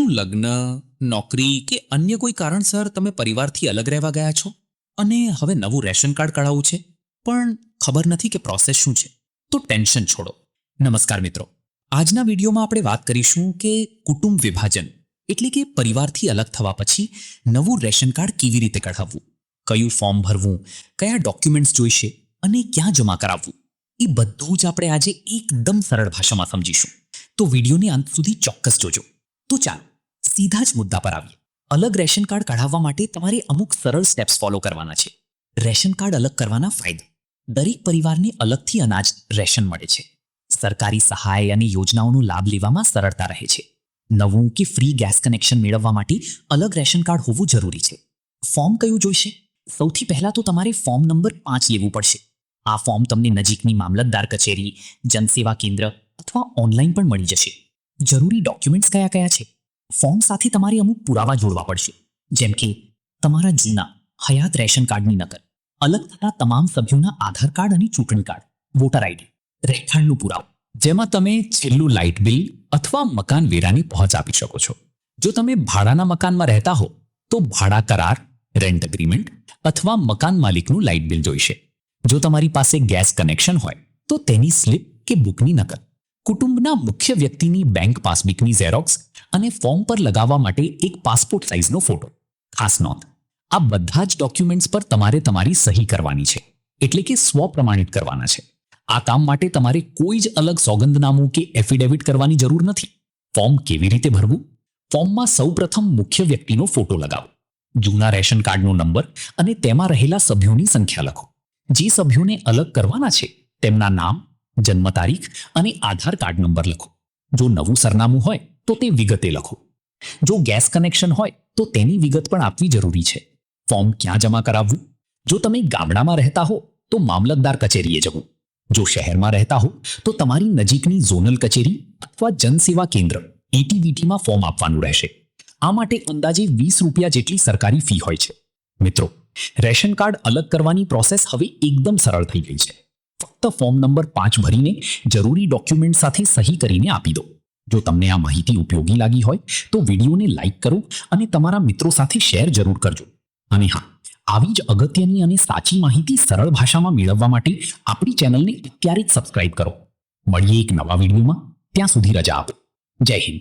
લગ્ન, નોકરી કે અન્ય કોઈ કારણસર તમે પરિવારથી અલગ રહેવા ગયા છો અને હવે નવું રેશન કાર્ડ કઢાવવું છે, પણ ખબર નથી કે પ્રોસેસ શું છે, તો ટેન્શન છોડો. નમસ્કાર મિત્રો, આજના વિડીયોમાં આપણે વાત કરીશું કે કુટુંબ વિભાજન એટલે કે પરિવારથી અલગ થવા પછી નવું રેશન કાર્ડ કેવી રીતે કઢાવવું, કયું ફોર્મ ભરવું, કયા ડોક્યુમેન્ટ્સ જોઈશે અને ક્યાં જમા કરાવવું, એ બધું જ આપણે આજે એકદમ સરળ ભાષામાં સમજીશું. તો વિડીયોની અંત સુધી ચોક્કસ જોજો. તો ચાલો સીધા જ મુદ્દા પર આવીએ. અલગ રેશન કાર્ડ કઢાવવા માટે તમારે અમુક સરળ સ્ટેપ્સ ફોલો કરવાના છે. રેશન કાર્ડ અલગ કરવાના ફાયદા. દરેક પરિવારને અલગથી અનાજ રેશન મળે છે. સરકારી સહાય અને યોજનાઓનો લાભ લેવામાં સરળતા રહે છે. નવું કે ફ્રી ગેસ કનેક્શન મેળવવા માટે અલગ રેશન કાર્ડ હોવું જરૂરી છે. ફોર્મ કયું જોઈશે? સૌથી પહેલા તો તમારે ફોર્મ નંબર 5 લેવું પડશે. આ ફોર્મ તમને નજીકની મામલતદાર કચેરી, જનસેવા કેન્દ્ર અથવા ઓનલાઈન પણ મળી જશે. જરૂરી ડોક્યુમેન્ટ્સ કયા કયા છે? ફોર્મ સાથે તમારે અમુક પુરાવા જોડવા પડશે, જેમ કે તમારા જૂના હયાત રેશન કાર્ડની નકલ, અલગ થતા તમામ સભ્યોના આધાર કાર્ડ અને ચૂંટણી કાર્ડ, વોટર આઈડી, રહેઠાણનો પુરાવો, જેમાં તમે છેલ્લું લાઇટ બિલ અથવા મકાન વેરાની પહોંચ આપી શકો છો. જો તમે ભાડાના મકાનમાં રહેતા હો તો ભાડા કરાર, રેન્ટ એગ્રીમેન્ટ અથવા મકાન માલિકનું લાઇટ બિલ જોઈશે. જો તમારી પાસે ગેસ કનેક્શન હોય તો તેની સ્લિપ કે બુકની નકલ, કુટુંબના મુખ્ય વ્યક્તિની બેંક પાસબુકની ઝેરોક્સ અને ફોર્મ પર લગાવવા માટે એક પાસપોર્ટ સાઇઝનો ફોટો. ખાસ નોંધ, આ બધા જ ડોક્યુમેન્ટ્સ પર તમારે તમારી સહી કરવાની છે, એટલે કે સ્વપ્રમાણિત કરવાના છે. આ કામ માટે તમારે કોઈ જ અલગ સોગંદનામું કે એફિડેવિટ કરવાની જરૂર નથી. ફોર્મ કેવી રીતે ભરવું? ફોર્મમાં સૌપ્રથમ મુખ્ય વ્યક્તિનો ફોટો લગાવો, જૂના રેશન કાર્ડનો નંબર અને તેમાં રહેલા સભ્યોની સંખ્યા લખો. જે સભ્યોને અલગ કરવાના છે તેમના નામ, જન્મ તારીખ અને આધાર કાર્ડ નંબર લખો. જો નવું સરનામું હોય તો તે વિગતે લખો. જો ગેસ કનેક્શન હોય તો તેની વિગત પણ આપવી જરૂરી છે. ફોર્મ ક્યાં જમા કરાવવું? જો તમે ગામડામાં રહેતા હો તો મામલતદાર કચેરીએ જવું. જો શહેરમાં રહેતા હો તો તમારી નજીકની ઝોનલ કચેરી અથવા જનસેવા કેન્દ્ર એટીવીટીમાં ફોર્મ આપવાનું રહેશે. આ માટે અંદાજે 20 રૂપિયા જેટલી સરકારી ફી હોય છે. મિત્રો, રેશન કાર્ડ અલગ કરવાની પ્રોસેસ હવે એકદમ સરળ થઈ ગઈ છે. ફક્ત ફોર્મ નંબર 5 ભરીને જરૂરી ડોક્યુમેન્ટ સાથે સહી કરીને આપી દો. જો તમને આ માહિતી ઉપયોગી લાગી હોય તો વિડીયોને લાઇક કરો અને તમારા મિત્રો સાથે શેર જરૂર કરજો. અને હા, આવી જ અગત્યની અને સાચી માહિતી સરળ ભાષામાં મેળવવા માટે આપણી ચેનલને અત્યારે જ સબસ્ક્રાઇબ કરો. મળીએ એક નવા વિડીયોમાં. ત્યાં સુધી રજા આપો. જય હિન્દ.